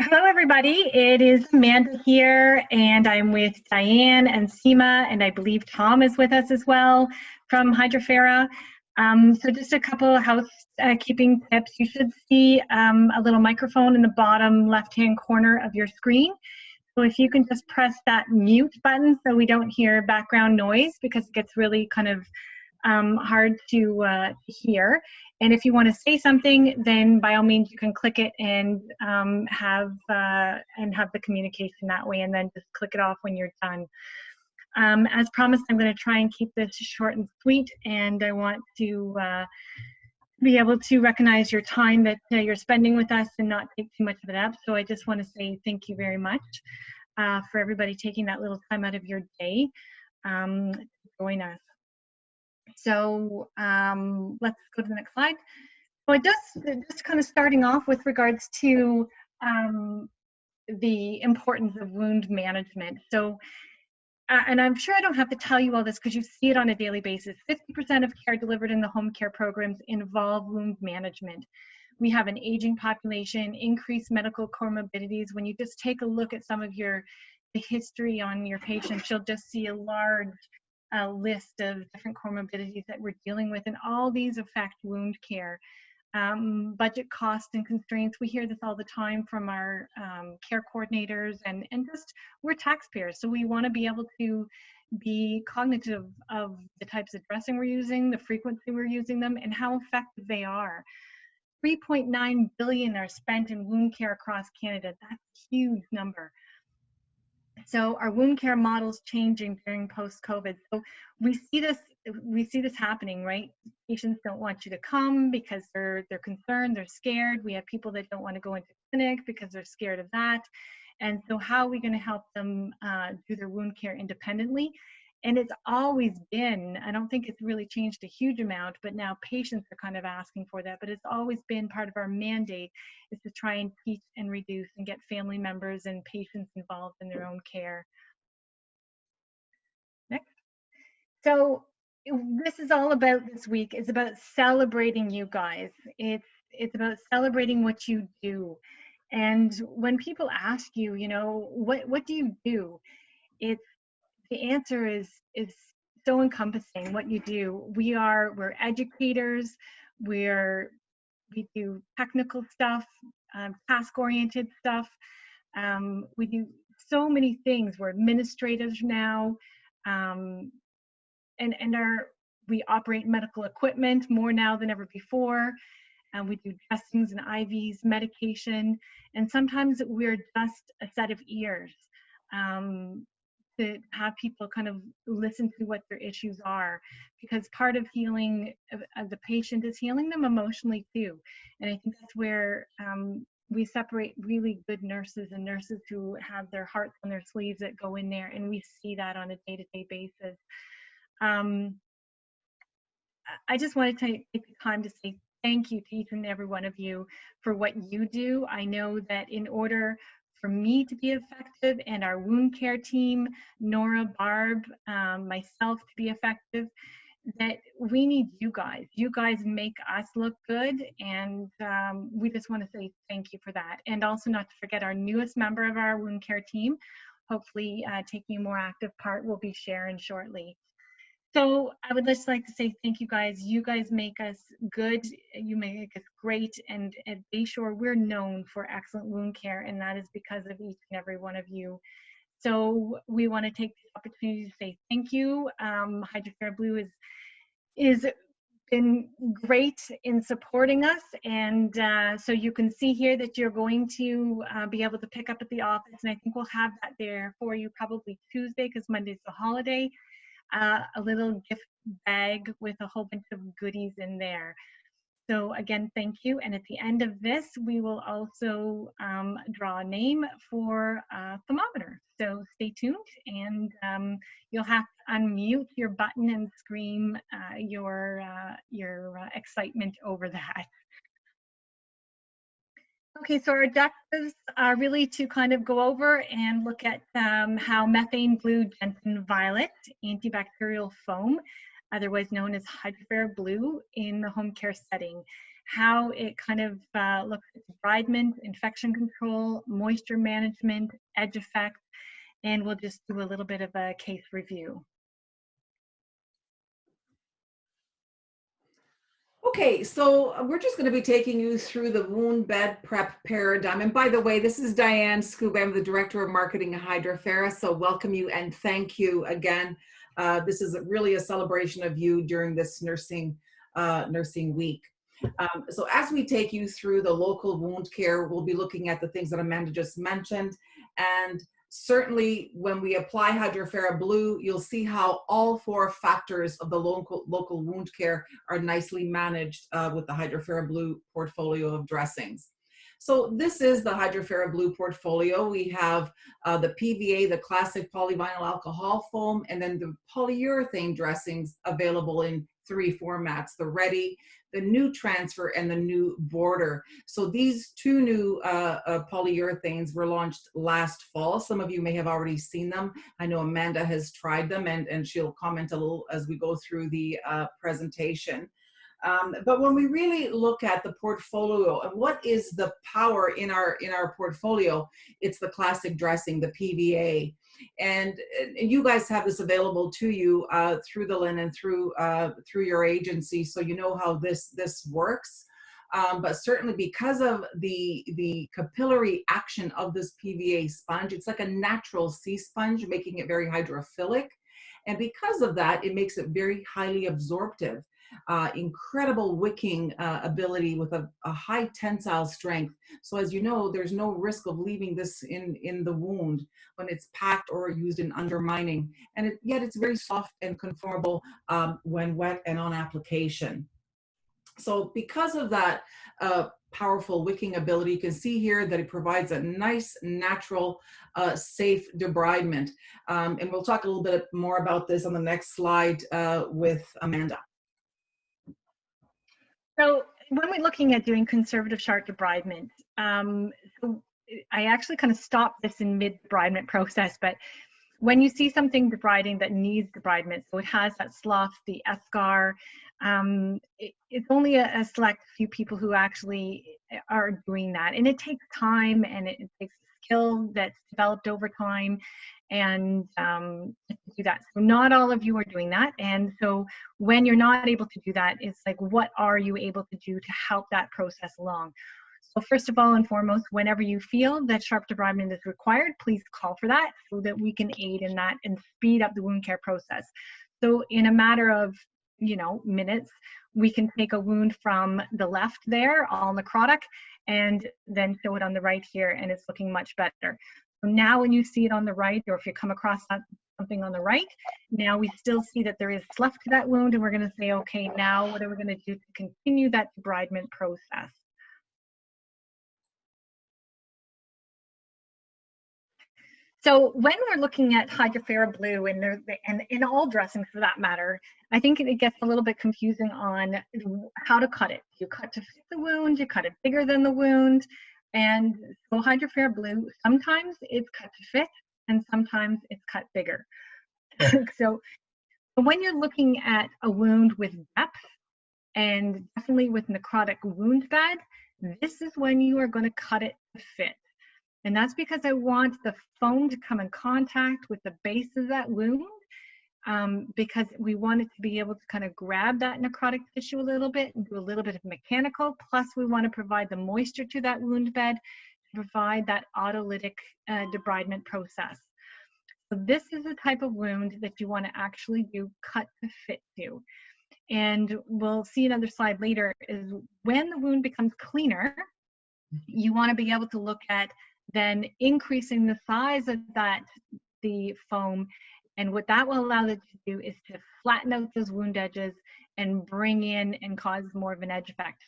Hello, everybody. It is Amanda here, and I'm with Diane and Seema, and I believe Tom is with us as well from Hydrofera. So just a couple of housekeeping tips. You should see a little microphone in the bottom left-hand corner of your screen. So if you can just press that mute button so we don't hear background noise, because it gets really kind of hard to hear. And if you want to say something, then by all means you can click it and have the communication that way, and then just click it off when you're done. As promised, I'm going to try and keep this short and sweet, and I want to be able to recognize your time that you're spending with us and not take too much of it up. So I just want to say thank you very much for everybody taking that little time out of your day to join us. So let's go to the next slide. So just kind of starting off with regards to the importance of wound management. So, and I'm sure I don't have to tell you all this because you see it on a daily basis. 50% of care delivered in the home care programs involve wound management. We have an aging population, increased medical comorbidities. When you just take a look at some of the history on your patients, you'll just see a large list of different comorbidities that we're dealing with, and all these affect wound care. Budget costs and constraints, we hear this all the time from our care coordinators, and just we're taxpayers, so we want to be able to be cognitive of the types of dressing we're using, the frequency we're using them, and how effective they are. 3.9 billion are spent in wound care across Canada. That's a huge number. So our wound care model's changing during post-COVID. So we see this happening, right? Patients don't want you to come because they're concerned, they're scared. We have people that don't want to go into clinic because they're scared of that. And so how are we going to help them do their wound care independently? And it's always been, I don't think it's really changed a huge amount, but now patients are kind of asking for that. But it's always been part of our mandate is to try and teach and reduce and get family members and patients involved in their own care. Next. So this is all about this week. It's about celebrating you guys. It's about celebrating what you do. And when people ask you, you know, what do you do? The answer is so encompassing what you do. We're educators, we do technical stuff, task-oriented stuff. We do so many things. We're administrators now, we operate medical equipment more now than ever before. We do dressings and IVs, medication, and sometimes we're just a set of ears. To have people kind of listen to what their issues are, because part of healing of the patient is healing them emotionally too. And I think that's where we separate really good nurses and nurses who have their hearts on their sleeves that go in there, and we see that on a day-to-day basis. I just want to take the time to say thank you to each and every one of you for what you do. I know that in order for me to be effective and our wound care team, Nora, Barb, myself to be effective, that we need you guys. You guys make us look good, and we just want to say thank you for that. And also not to forget our newest member of our wound care team, hopefully taking a more active part, will be Sharon shortly. So I would just like to say thank you guys. You guys make us good. You make us great. And at Bayshore, we're known for excellent wound care, and that is because of each and every one of you. So we want to take the opportunity to say thank you. Hydrofera Blue is been great in supporting us, and so you can see here that you're going to be able to pick up at the office, and I think we'll have that there for you probably Tuesday because Monday's the holiday. A little gift bag with a whole bunch of goodies in there. So again, thank you. And at the end of this, we will also draw a name for a thermometer. So stay tuned, and you'll have to unmute your button and scream your excitement over that. Okay, so our objectives are really to kind of go over and look at how methane blue Jensen violet antibacterial foam, otherwise known as Hydrofera Blue, in the home care setting, how it kind of looks at debridement, infection control, moisture management, edge effect, and we'll just do a little bit of a case review. Okay, so we're just going to be taking you through the wound bed prep paradigm. And by the way, this is Diane Scoob. I'm the Director of Marketing at Hydrofera. So welcome you and thank you again. This is really a celebration of you during this nursing week. So as we take you through the local wound care, we'll be looking at the things that Amanda just mentioned. And certainly when we apply Hydrofera Blue, you'll see how all 4 factors of the local wound care are nicely managed with the Hydrofera Blue portfolio of dressings. So this is the Hydrofera Blue portfolio. We have the PVA, the classic polyvinyl alcohol foam, and then the polyurethane dressings available in 3 formats, the Ready, the new transfer, and the new border. So these 2 new polyurethanes were launched last fall. Some of you may have already seen them. I know Amanda has tried them and she'll comment a little as we go through the presentation. But when we really look at the portfolio and what is the power in our portfolio, it's the classic dressing, the PVA. And you guys have this available to you through the linen, through your agency, so you know how this works. But certainly because of the capillary action of this PVA sponge, it's like a natural sea sponge, making it very hydrophilic. And because of that, it makes it very highly absorptive. Incredible wicking ability with a high tensile strength. So as you know, there's no risk of leaving this in the wound when it's packed or used in undermining. And yet it's very soft and conformable when wet and on application. So because of that powerful wicking ability, you can see here that it provides a nice, natural, safe debridement. And we'll talk a little bit more about this on the next slide with Amanda. So when we're looking at doing conservative sharp debridement, so I actually kind of stopped this in mid-debridement process, but when you see something debriding that needs debridement, so it has that slough, the eschar, it's only a select few people who actually are doing that. And it takes time and it takes skill that's developed over time and to do that. So not all of you are doing that. And so when you're not able to do that, it's like, what are you able to do to help that process along? So first of all and foremost, whenever you feel that sharp debridement is required, please call for that so that we can aid in that and speed up the wound care process. So in a matter of, minutes, we can take a wound from the left there, all necrotic, and then show it on the right here, and it's looking much better. So now when you see it on the right, or if you come across something on the right, now we still see that there is slough to that wound, and we're going to say, okay, now what are we going to do to continue that debridement process? So when we're looking at Hydrofera Blue and in all dressings for that matter, I think it gets a little bit confusing on how to cut it. You cut to fit the wound, you cut it bigger than the wound. And so Hydrofera Blue, sometimes it's cut to fit and sometimes it's cut bigger. So when you're looking at a wound with depth and definitely with necrotic wound bed, this is when you are going to cut it to fit. And that's because I want the foam to come in contact with the base of that wound because we want it to be able to kind of grab that necrotic tissue a little bit and do a little bit of mechanical. Plus, we want to provide the moisture to that wound bed to provide that autolytic debridement process. So this is the type of wound that you want to actually do cut to fit to. And we'll see another slide later is when the wound becomes cleaner, you want to be able to look at then increasing the size of the foam. And what that will allow it to do is to flatten out those wound edges and bring in and cause more of an edge effect.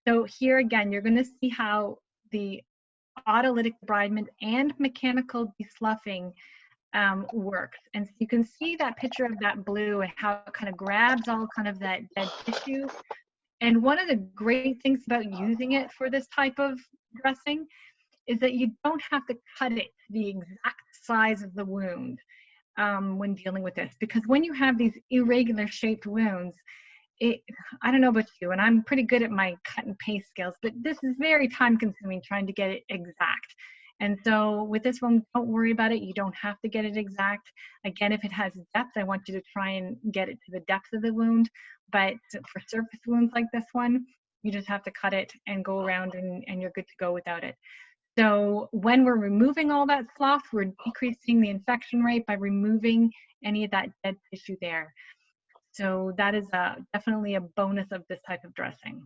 So here again, you're going to see how the autolytic debridement and mechanical desloughing works. And so you can see that picture of that blue and how it kind of grabs all kind of that dead tissue. And one of the great things about using it for this type of dressing is that you don't have to cut it the exact size of the wound when dealing with this. Because when you have these irregular shaped wounds, I don't know about you, and I'm pretty good at my cut and paste skills, but this is very time consuming trying to get it exact. And so with this one, don't worry about it. You don't have to get it exact. Again, if it has depth, I want you to try and get it to the depth of the wound. But for surface wounds like this one, you just have to cut it and go around and you're good to go without it. So when we're removing all that slough, we're decreasing the infection rate by removing any of that dead tissue there. So that is definitely a bonus of this type of dressing.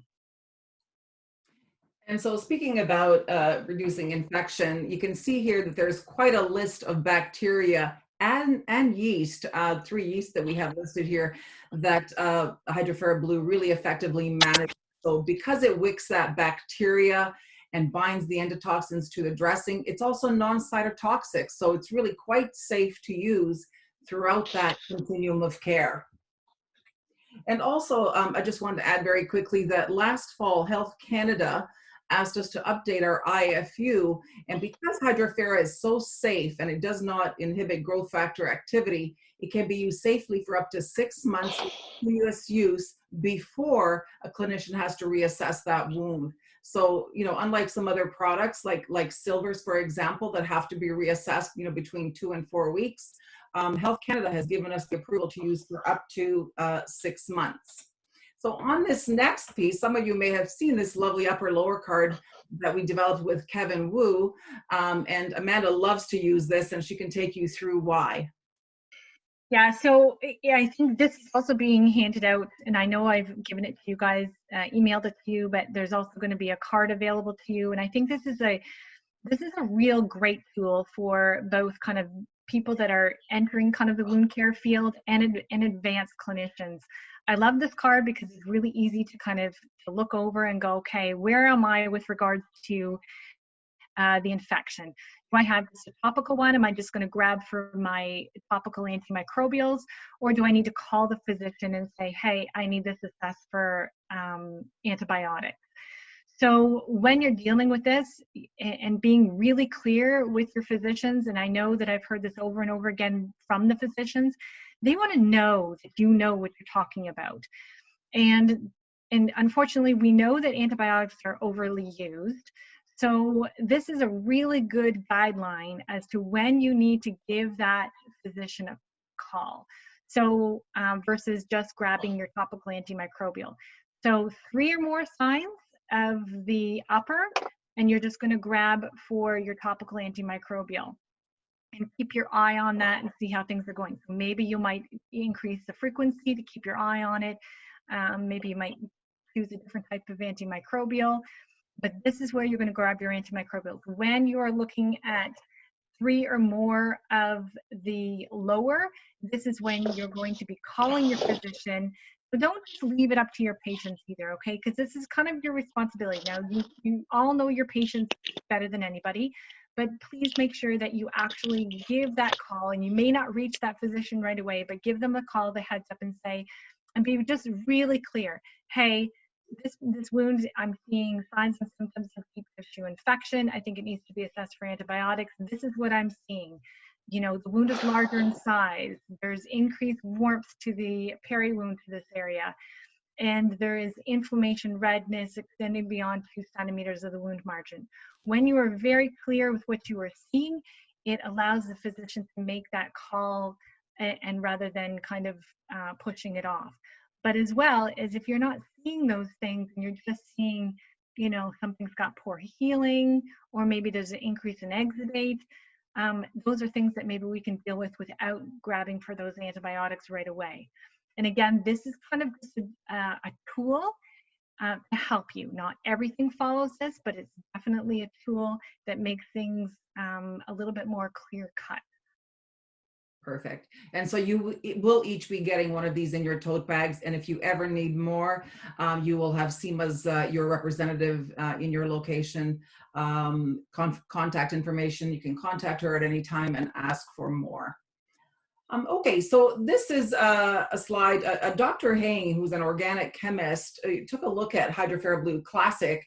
And so speaking about reducing infection, you can see here that there's quite a list of bacteria and yeast, 3 yeasts that we have listed here that Hydrofera Blue really effectively manages. So because it wicks that bacteria and binds the endotoxins to the dressing, it's also non-cytotoxic. So it's really quite safe to use throughout that continuum of care. And also, I just wanted to add very quickly that last fall, Health Canada asked us to update our IFU, and because Hydrofera is so safe and it does not inhibit growth factor activity, it can be used safely for up to 6 months of continuous use before a clinician has to reassess that wound. So, you know, unlike some other products like silvers, for example, that have to be reassessed, you know, between 2 and 4 weeks, Health Canada has given us the approval to use for up to 6 months. So on this next piece, some of you may have seen this lovely upper-lower card that we developed with Kevin Wu, and Amanda loves to use this, and she can take you through why. Yeah, so yeah, I think this is also being handed out, and I know I've given it to you guys, emailed it to you, but there's also going to be a card available to you, and I think this is a real great tool for both kind of people that are entering kind of the wound care field and advanced clinicians. I love this card because it's really easy to kind of to look over and go, okay, where am I with regards to the infection? Do I have this a topical one? Am I just going to grab for my topical antimicrobials, or do I need to call the physician and say, hey, I need this assessed for antibiotics? So when you're dealing with this and being really clear with your physicians, and I know that I've heard this over and over again from the physicians, they want to know that you know what you're talking about. And unfortunately, we know that antibiotics are overly used. So this is a really good guideline as to when you need to give that physician a call. So versus just grabbing your topical antimicrobial. So 3 or more signs of the upper, and you're just going to grab for your topical antimicrobial and keep your eye on that and see how things are going. So maybe you might increase the frequency to keep your eye on it. Maybe you might choose a different type of antimicrobial, but this is where you're going to grab your antimicrobials. When you are looking at 3 or more of the lower, this is when you're going to be calling your physician. But don't just leave it up to your patients either, okay? Because this is kind of your responsibility. Now, you all know your patients better than anybody, but please make sure that you actually give that call, and you may not reach that physician right away, but give them a call, the heads up, and say, and be just really clear, hey, this wound, I'm seeing signs and symptoms of deep tissue infection. I think it needs to be assessed for antibiotics. This is what I'm seeing. You know, the wound is larger in size. There's increased warmth to the peri-wound to this area. And there is inflammation, redness extending beyond 2 centimeters of the wound margin. When you are very clear with what you are seeing, it allows the physician to make that call, and rather than kind of pushing it off. But as well as if you're not seeing those things and you're just seeing, you know, something's got poor healing, or maybe there's an increase in exudate, those are things that maybe we can deal with without grabbing for those antibiotics right away. And again, this is kind of just a tool to help you. Not everything follows this, but it's definitely a tool that makes things a little bit more clear cut. Perfect. And so you will each be getting one of these in your tote bags. And if you ever need more, you will have Seema's, your representative in your location, contact information. You can contact her at any time and ask for more. Okay, so this is a slide. Dr. Hain, who's an organic chemist, took a look at Hydrofera Blue Classic,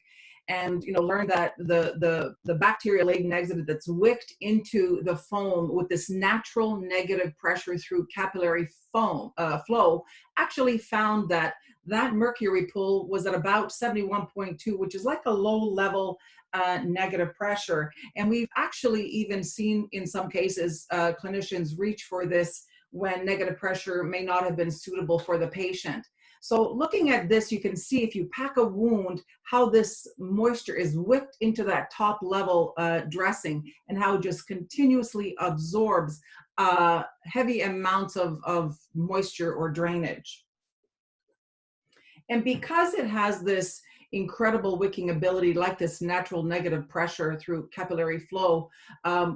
and learned that the bacteria-laden exudate that's wicked into the foam with this natural negative pressure through capillary flow actually found that that mercury pull was at about 71.2, which is like a low level negative pressure. And we've actually even seen in some cases clinicians reach for this when negative pressure may not have been suitable for the patient. So looking at this, you can see if you pack a wound, how this moisture is whipped into that top level dressing and how it just continuously absorbs heavy amounts of moisture or drainage. And because it has this incredible wicking ability, like this natural negative pressure through capillary flow,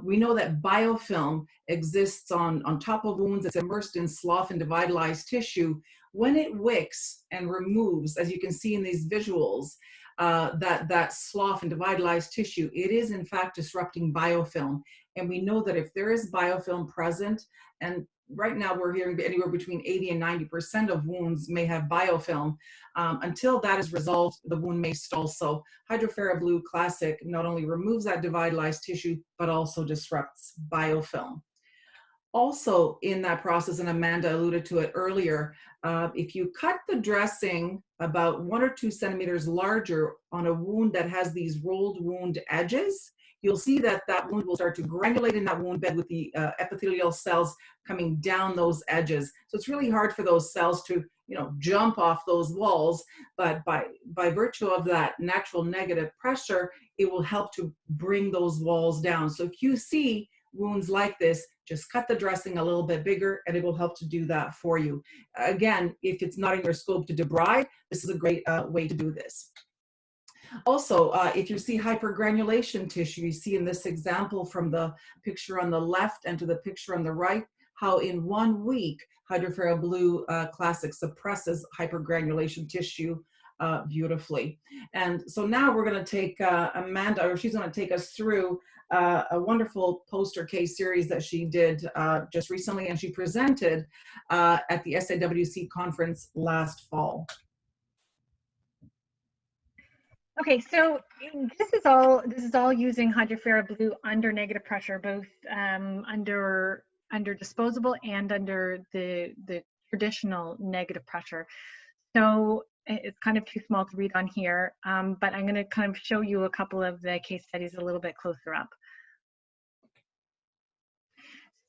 we know that biofilm exists on top of wounds. It's immersed in slough and devitalized tissue. When it wicks and removes, as you can see in these visuals, that slough and devitalized tissue, it is in fact disrupting biofilm. And we know that if there is biofilm present, and right now we're hearing anywhere between 80 and 90% of wounds may have biofilm. Until that is resolved, the wound may stall. So Hydrofera Blue Classic not only removes that devitalized tissue, but also disrupts biofilm. Also in that process, and Amanda alluded to it earlier, if you cut the dressing about 1 or 2 centimeters larger on a wound that has these rolled wound edges, you'll see that that wound will start to granulate in that wound bed with the epithelial cells coming down those edges. So it's really hard for those cells to, jump off those walls, but by virtue of that natural negative pressure, it will help to bring those walls down. So if you see wounds like this, just cut the dressing a little bit bigger and it will help to do that for you. Again, if it's not in your scope to debride, this is a great way to do this. Also, if you see hypergranulation tissue, you see in this example from the picture on the left and to the picture on the right, how in 1 week, Hydrofera Blue Classic suppresses hypergranulation tissue beautifully. And so now we're going to take Amanda, or she's going to take us through a wonderful poster case series that she did just recently, and she presented at the SAWC conference last fall. Okay, so this is all using Hydrofera Blue under negative pressure, both under disposable and under the traditional negative pressure. So it's kind of too small to read on here, but I'm going to kind of show you a couple of the case studies a little bit closer up.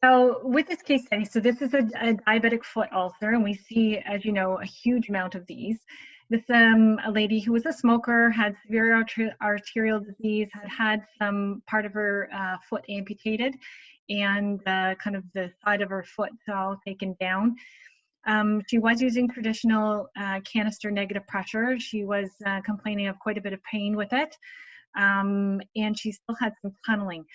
So with this case study, so this is a diabetic foot ulcer, and we see, as you know, a huge amount of these. This a lady who was a smoker, had severe arterial disease, had some part of her foot amputated, and kind of the side of her foot all taken down. She was using traditional canister negative pressure. She was complaining of quite a bit of pain with it, and she still had some tunneling.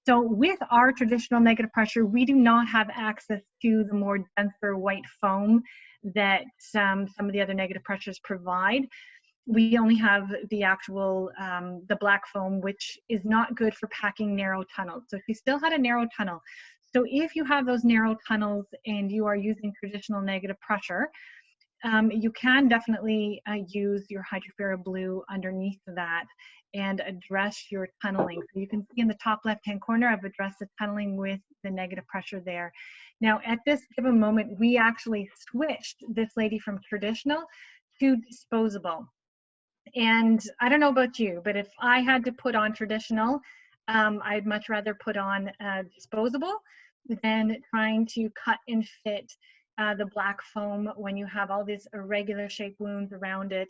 So with our traditional negative pressure, we do not have access to the more denser white foam that some of the other negative pressures provide. We only have the actual, the black foam, which is not good for packing narrow tunnels. So she still had a narrow tunnel. So if you have those narrow tunnels and you are using traditional negative pressure, you can definitely use your Hydrofera Blue underneath that and address your tunneling. So you can see in the top left-hand corner, I've addressed the tunneling with the negative pressure there. Now, at this given moment, we actually switched this lady from traditional to disposable. And I don't know about you, but if I had to put on traditional, I'd much rather put on disposable than trying to cut and fit the black foam when you have all these irregular shaped wounds around it.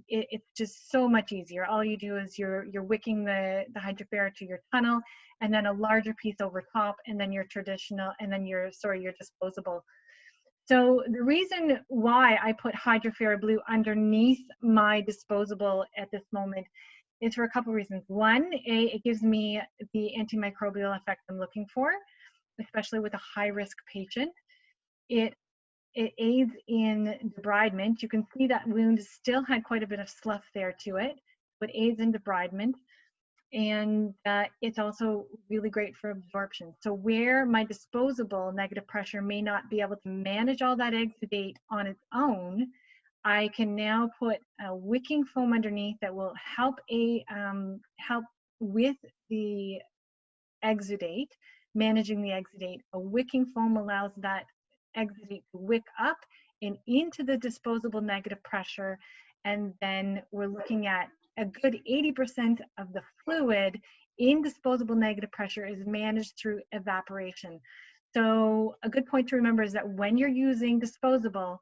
It's just so much easier. All you do is you're wicking the Hydrofera to your tunnel, and then a larger piece over top, and then your traditional, and then your disposable. So the reason why I put Hydrofera Blue underneath my disposable at this moment is for a couple reasons. One, it gives me the antimicrobial effect I'm looking for, especially with a high-risk patient. It aids in debridement. You can see that wound still had quite a bit of slough there to it, but aids in debridement. And it's also really great for absorption. So where my disposable negative pressure may not be able to manage all that exudate on its own, I can now put a wicking foam underneath that will help help with the exudate, managing the exudate. A wicking foam allows that exudate to wick up and into the disposable negative pressure. And then we're looking at a good 80% of the fluid in disposable negative pressure is managed through evaporation. So a good point to remember is that when you're using disposable,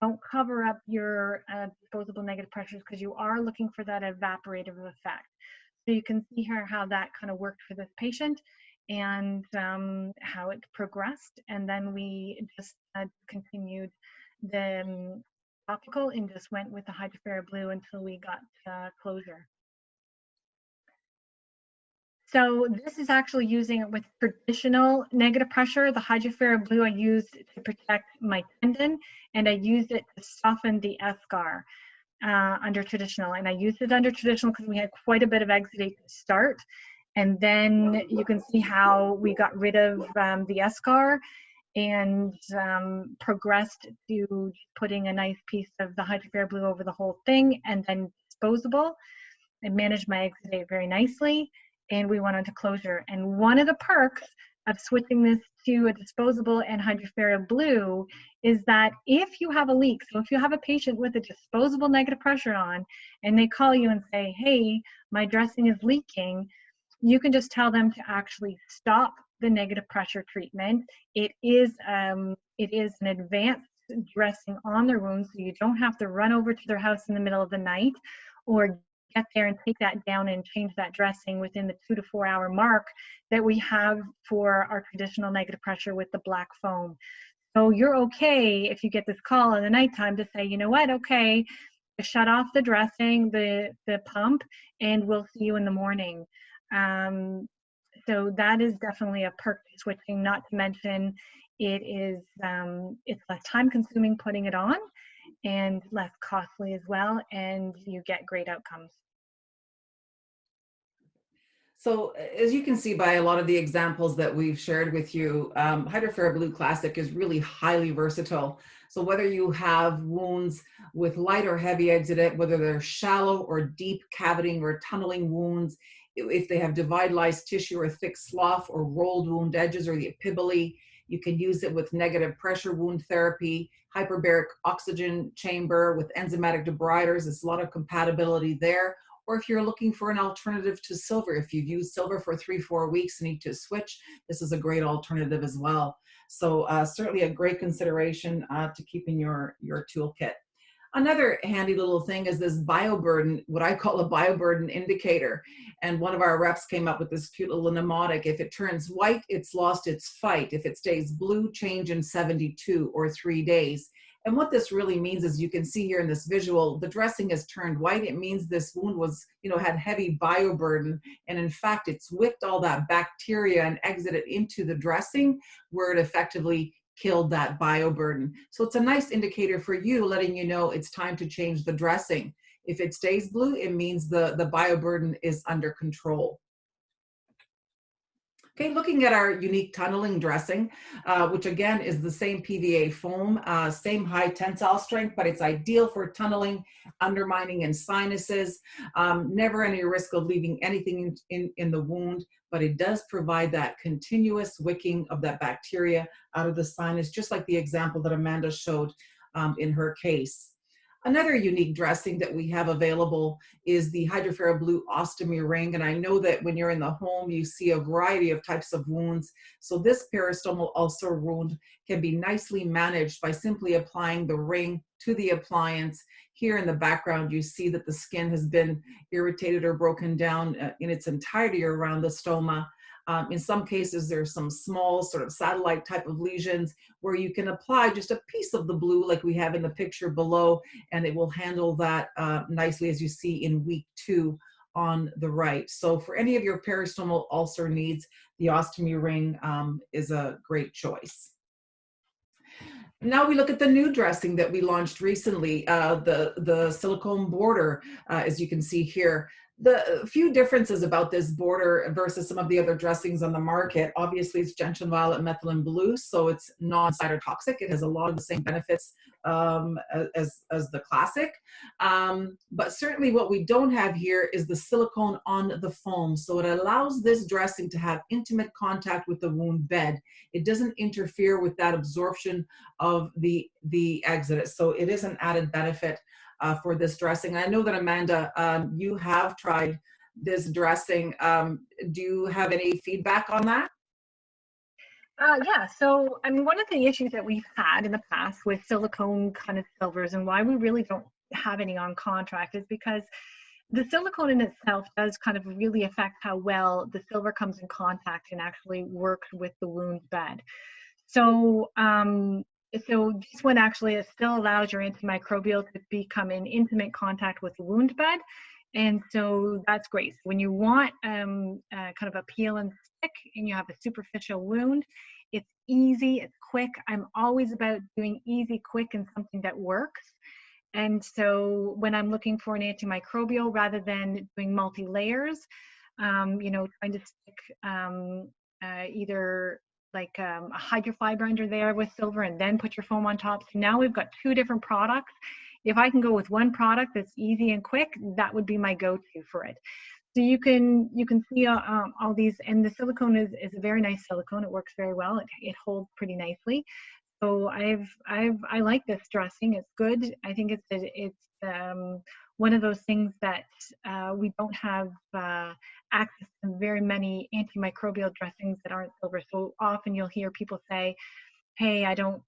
don't cover up your disposable negative pressures, because you are looking for that evaporative effect. So you can see here how that kind of worked for this patient and how it progressed. And then we just continued the topical and just went with the Hydrofera Blue until we got closure. So this is actually using it with traditional negative pressure. The Hydrofera Blue I used to protect my tendon, and I used it to soften the eschar under traditional. And I used it under traditional because we had quite a bit of exudate to start. And then you can see how we got rid of the eschar and progressed to putting a nice piece of the Hydrofera Blue over the whole thing, and then disposable. I managed my exudate very nicely, and we went on to closure. And one of the perks of switching this to a disposable and Hydrofera Blue is that if you have a leak, so if you have a patient with a disposable negative pressure on and they call you and say, hey, my dressing is leaking, you can just tell them to actually stop the negative pressure treatment. It is an advanced dressing on their wounds, so you don't have to run over to their house in the middle of the night or get there and take that down and change that dressing within the 2 to 4 hour mark that we have for our traditional negative pressure with the black foam. So you're okay if you get this call in the nighttime to say, you know what, okay, shut off the dressing, the pump, and we'll see you in the morning. So that is definitely a perk to switching, not to mention it's less time consuming putting it on and less costly as well, and you get great outcomes. So as you can see by a lot of the examples that we've shared with you, Hydrofera Blue Classic is really highly versatile. So whether you have wounds with light or heavy exudate, whether they're shallow or deep caviting or tunneling wounds, if they have dividalized tissue or thick slough or rolled wound edges or the epibole, you can use it with negative pressure wound therapy, hyperbaric oxygen chamber with enzymatic debriders. There's a lot of compatibility there. Or if you're looking for an alternative to silver, if you've used silver for 3-4 weeks and need to switch, this is a great alternative as well. So certainly a great consideration to keep in your toolkit. Another handy little thing is this bioburden, what I call a bioburden indicator. And one of our reps came up with this cute little mnemonic. If it turns white, it's lost its fight. If it stays blue, change in 72 or 3 days. And what this really means is, you can see here in this visual, the dressing has turned white. It means this wound was, had heavy bioburden. And in fact, it's wicked all that bacteria and exited into the dressing where it effectively killed that bioburden. So it's a nice indicator for you, letting you know it's time to change the dressing. If it stays blue, it means the bioburden is under control. Okay, looking at our unique tunneling dressing, which again is the same PVA foam, same high tensile strength, but it's ideal for tunneling, undermining, and sinuses. Never any risk of leaving anything in the wound, but it does provide that continuous wicking of that bacteria out of the sinus, just like the example that Amanda showed in her case. Another unique dressing that we have available is the Hydrofera Blue Ostomy ring. And I know that when you're in the home, you see a variety of types of wounds. So this peristomal ulcer wound can be nicely managed by simply applying the ring to the appliance. Here in the background, you see that the skin has been irritated or broken down in its entirety around the stoma. In some cases, there's some small sort of satellite type of lesions where you can apply just a piece of the blue like we have in the picture below, and it will handle that nicely, as you see in week 2 on the right. So for any of your peristomal ulcer needs, the ostomy ring is a great choice. Now we look at the new dressing that we launched recently, the silicone border, as you can see here. The few differences about this border versus some of the other dressings on the market, obviously it's gentian violet methylene blue, so it's non-cytotoxic. It has a lot of the same benefits as the classic. But certainly what we don't have here is the silicone on the foam. So it allows this dressing to have intimate contact with the wound bed. It doesn't interfere with that absorption of the exudate. So it is an added benefit for this dressing. I know that Amanda, you have tried this dressing. Do you have any feedback on that? Yeah, so I mean, one of the issues that we've had in the past with silicone kind of silvers and why we really don't have any on contract is because the silicone in itself does kind of really affect how well the silver comes in contact and actually works with the wound bed. So, so this one actually it still allows your antimicrobial to become in intimate contact with the wound bed. And so that's great. So when you want kind of a peel and stick and you have a superficial wound, it's easy, it's quick. I'm always about doing easy, quick, and something that works. And so when I'm looking for an antimicrobial, rather than doing multi-layers, you know, trying to stick either like a hydrofiber under there with silver and then put your foam on top. So now we've got two different products. If I can go with one product that's easy and quick, that would be my go-to for it. So you can see all these, and the silicone is a very nice silicone. It works very well. It holds pretty nicely. So I like this dressing. It's good. I think it's one of those things that we don't have access to very many antimicrobial dressings that aren't silver. So often you'll hear people say, hey, I don't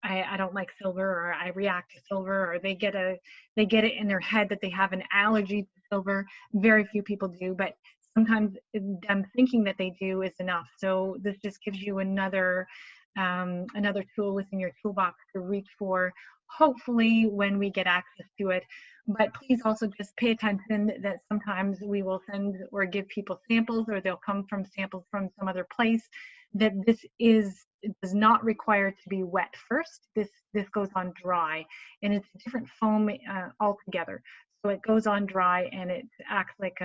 like silver, or I react to silver, or they get it in their head that they have an allergy to silver. Very few people do, but sometimes them thinking that they do is enough. So this just gives you another tool within your toolbox to reach for, hopefully when we get access to it. But please also just pay attention that sometimes we will send or give people samples, or they'll come from samples from some other place, that it does not require to be wet first. This goes on dry, and it's a different foam altogether. So it goes on dry and it acts like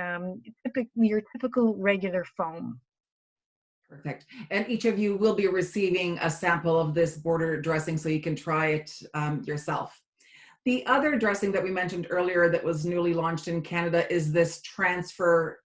your typical regular foam. Perfect. And each of you will be receiving a sample of this border dressing so you can try it yourself. The other dressing that we mentioned earlier that was newly launched in Canada is this transfer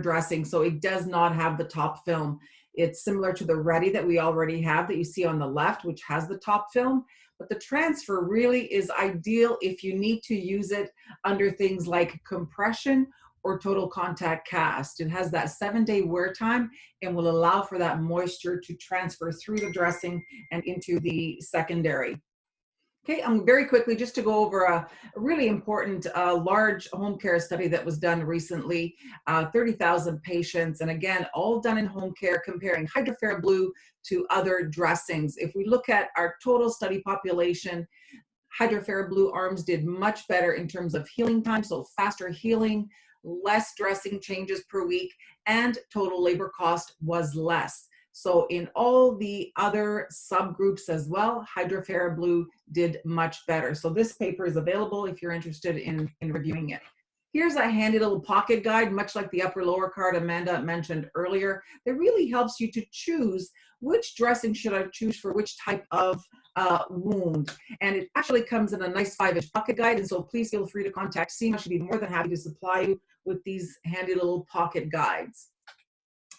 dressing. So it does not have the top film. It's similar to the Ready that we already have that you see on the left, which has the top film. But the transfer really is ideal if you need to use it under things like compression or total contact cast. It has that 7-day wear time and will allow for that moisture to transfer through the dressing and into the secondary. Okay, very quickly, just to go over a really important large home care study that was done recently, 30,000 patients, and again, all done in home care, comparing Hydrofera Blue to other dressings. If we look at our total study population, Hydrofera Blue arms did much better in terms of healing time, so faster healing, less dressing changes per week, and total labor cost was less. So in all the other subgroups as well, Hydrofera Blue did much better. So this paper is available if you're interested in reviewing it. Here's a handy little pocket guide, much like the upper lower card Amanda mentioned earlier, that really helps you to choose which dressing should I choose for which type of wound. And it actually comes in a nice 5-inch pocket guide. And so please feel free to contact Seema. She'd be more than happy to supply you with these handy little pocket guides.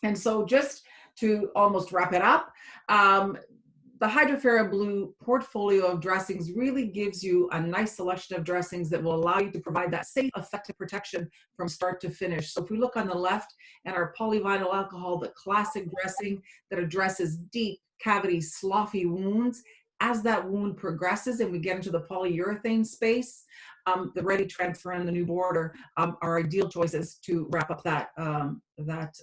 And so just to almost wrap it up, the Hydrofera Blue portfolio of dressings really gives you a nice selection of dressings that will allow you to provide that safe, effective protection from start to finish. So if we look on the left at our polyvinyl alcohol, the classic dressing that addresses deep cavity, sloughy wounds, as that wound progresses and we get into the polyurethane space, the Ready Transfer and the new border are ideal choices to wrap up that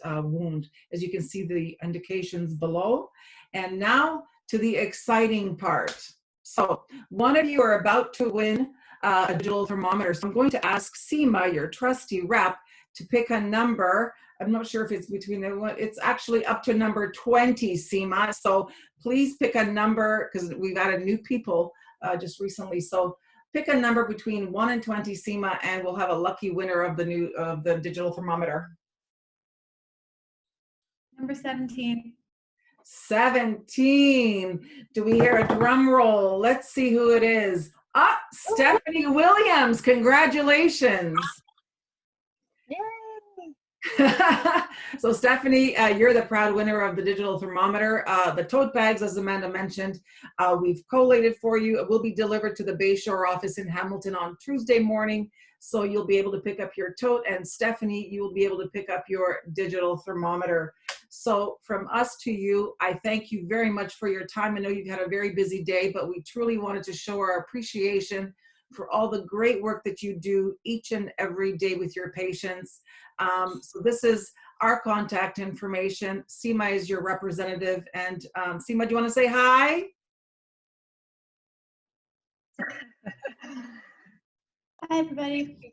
wound. As you can see the indications below. And now to the exciting part. So one of you are about to win a digital thermometer. So I'm going to ask Seema, your trusty rep, to pick a number. I'm not sure if it's between it's actually up to number 20, Seema. So please pick a number because we've added new people just recently. So pick a number between 1 and 20, Seema, and we'll have a lucky winner of the digital thermometer. Number 17. 17. Do we hear a drum roll? Let's see who it is. Ah, Stephanie Williams. Congratulations. Yay! So Stephanie, you're the proud winner of the digital thermometer. The tote bags, as Amanda mentioned, we've collated for you. It will be delivered to the Bayshore office in Hamilton on Tuesday morning. So you'll be able to pick up your tote, and Stephanie, you will be able to pick up your digital thermometer. So from us to you, I thank you very much for your time. I know you've had a very busy day, but we truly wanted to show our appreciation for all the great work that you do each and every day with your patients. So this is our contact information. Seema is your representative. And Seema, do you want to say hi? Hi, everybody.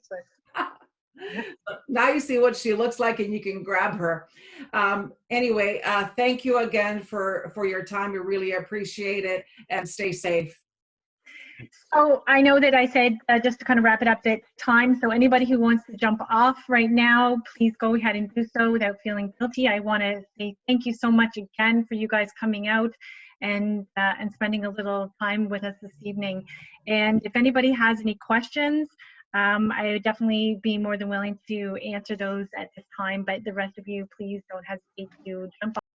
Now you see what she looks like and you can grab her. Anyway, thank you again for your time. We really appreciate it, and stay safe. So I know that I said, just to kind of wrap it up, that time, so anybody who wants to jump off right now, please go ahead and do so without feeling guilty. I want to say thank you so much again for you guys coming out and spending a little time with us this evening. And if anybody has any questions, I would definitely be more than willing to answer those at this time, but the rest of you, please don't hesitate to jump